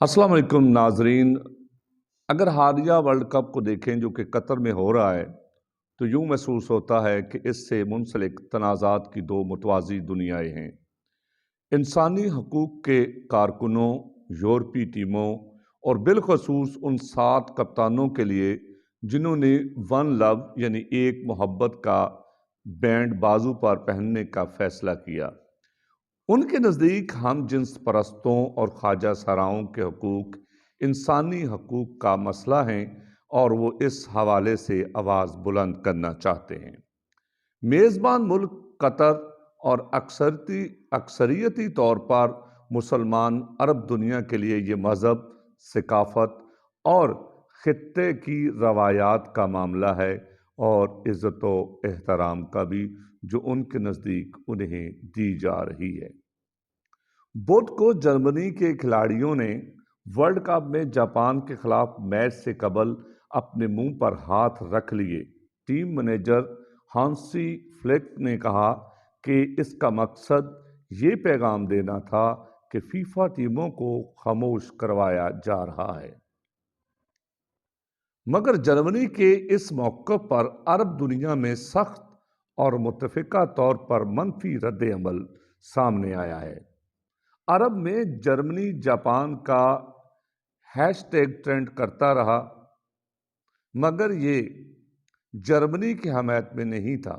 अस्सलाम वालेकुम नाजरीन। अगर हालिया वर्ल्ड कप को देखें जो कि कतर में हो रहा है तो यूं महसूस होता है कि इससे मुंसलिक तनाज़ात की दो मुतवाज़ी दुनियाएं हैं। इंसानी हकूक़ के कारकुनों, यूरोपीय टीमों और बिलखसूस उन 7 कप्तानों के लिए जिन्होंने वन लव यानी एक मोहब्बत का बैंड बाजू पर पहनने का फैसला किया, उनके नज़दीक हम जिन्स परस्तों और ख्वाजा सराओं के हकूक़ इंसानी हकूक़ का मसला हैं और वो इस हवाले से आवाज़ बुलंद करना चाहते हैं। मेज़बान मुल्क कतर और अक्सरियती तौर पर मुसलमान अरब दुनिया के लिए ये मज़हब, सकाफ़त और ख़ित्ते की रवायात का मामला है और इज़्ज़त व एहतराम का भी, जो उनके नज़दीक उन्हें दी जा रही है। बुध को जर्मनी के खिलाड़ियों ने वर्ल्ड कप में जापान के खिलाफ मैच से कबल अपने मुंह पर हाथ रख लिए। टीम मैनेजर हांसी फ्लिक ने कहा कि इसका मकसद ये पैगाम देना था कि फीफा टीमों को खामोश करवाया जा रहा है। मगर जर्मनी के इस मौक़िफ़ पर अरब दुनिया में सख्त और मुत्तफ़िका तौर पर मनफी रद्द-ए-अमल सामने आया है। अरब में जर्मनी जापान का हैशटैग ट्रेंड करता रहा, मगर ये जर्मनी की हमायत में नहीं था।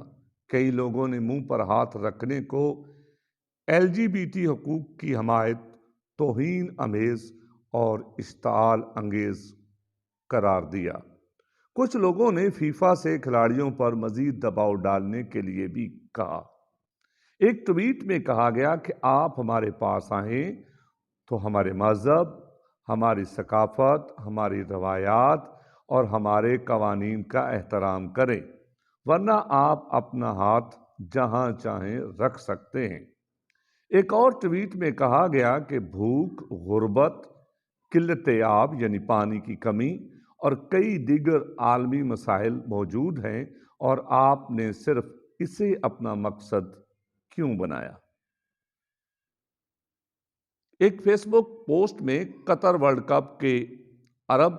कई लोगों ने मुंह पर हाथ रखने को LGBT हकूक़ की हमायत तौहीन अमेज़ और इश्ताल अंगेज़ करार दिया। कुछ लोगों ने फीफा से खिलाड़ियों पर मज़ीद दबाव डालने के लिए भी कहा। एक ट्वीट में कहा गया कि आप हमारे पास आएँ तो हमारे मज़हब, हमारी सकाफ़त, हमारी रवायात और हमारे कवानीन का एहतराम करें, वरना आप अपना हाथ जहां चाहें रख सकते हैं। एक और ट्वीट में कहा गया कि भूख, गुर्बत, किल्लत आब यानी पानी की कमी और कई दीगर आलमी मसाइल मौजूद हैं और आपने सिर्फ इसे अपना मकसद क्यों बनाया। एक फेसबुक पोस्ट में कतर वर्ल्ड कप के अरब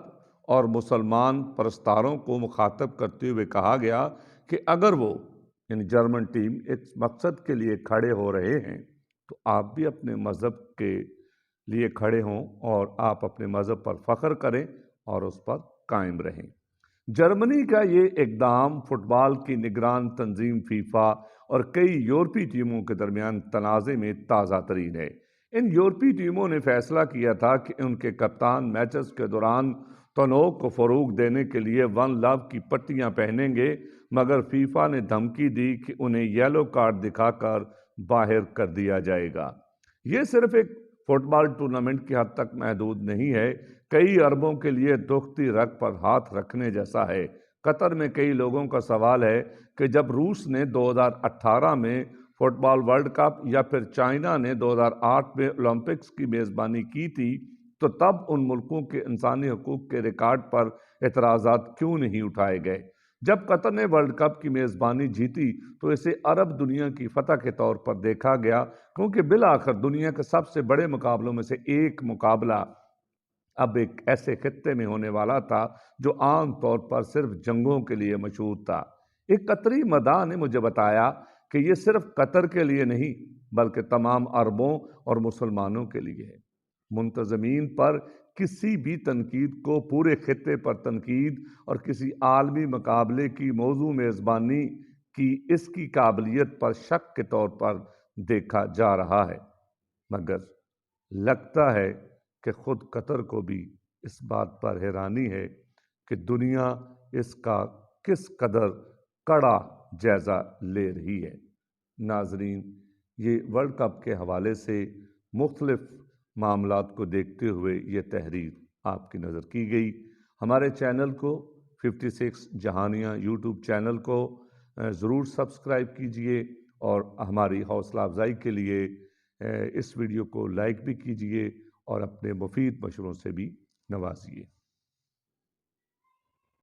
और मुसलमान परस्तारों को मुखातब करते हुए कहा गया कि अगर वो यानी जर्मन टीम इस मकसद के लिए खड़े हो रहे हैं तो आप भी अपने मज़हब के लिए खड़े हों और आप अपने मज़हब पर फ़ख्र करें और उस पर कायम रहें। जर्मनी का ये इक़दाम फुटबॉल की निगरान तंजीम फीफा और कई यूरोपीय टीमों के दरमियान तनाज़े में ताज़ा तरीन है। इन यूरोपीय टीमों ने फैसला किया था कि उनके कप्तान मैचेस के दौरान तनाव को फ़रोग़ देने के लिए वन लव की पट्टियां पहनेंगे, मगर फीफा ने धमकी दी कि उन्हें येलो कार्ड दिखाकर बाहर कर दिया जाएगा। ये सिर्फ एक फुटबॉल टूर्नामेंट की हद तक महदूद नहीं है, कई अरबों के लिए दुखती रग पर हाथ रखने जैसा है। कतर में कई लोगों का सवाल है कि जब रूस ने 2018 में फुटबॉल वर्ल्ड कप या फिर चाइना ने 2008 में ओलंपिक्स की मेज़बानी की थी, तो तब उन मुल्कों के इंसानी हकूक़ के रिकॉर्ड पर एतराज़ात क्यों नहीं उठाए गए। जब कतर ने वर्ल्ड कप की मेज़बानी जीती तो इसे अरब दुनिया की फतह के तौर पर देखा गया, क्योंकि बिल आखिर दुनिया के सबसे बड़े मुकाबलों में से एक मुकाबला अब एक ऐसे खित्ते में होने वाला था जो आम तौर पर सिर्फ जंगों के लिए मशहूर था। एक कतरी मदाह ने मुझे बताया कि ये सिर्फ कतर के लिए नहीं बल्कि तमाम अरबों और मुसलमानों के लिए है। मुंतज़मीन पर किसी भी तनकीद को पूरे खित्ते पर तनकीद और किसी आलमी मुकाबले की मौजू मेज़बानी की इसकी काबिलियत पर शक के तौर पर देखा जा रहा है, मगर लगता है कि खुद कतर को भी इस बात पर हैरानी है कि दुनिया इसका किस कदर कड़ा जायज़ा ले रही है। नाजरीन, ये वर्ल्ड कप के हवाले से मुख्तलिफ मामलात को देखते हुए ये तहरीर आपकी नज़र की गई। हमारे चैनल को 56 जहानिया यूट्यूब चैनल को ज़रूर सब्सक्राइब कीजिए और हमारी हौसला अफजाई के लिए इस वीडियो को लाइक भी कीजिए और अपने मुफीद मशवरों से भी नवाजिए।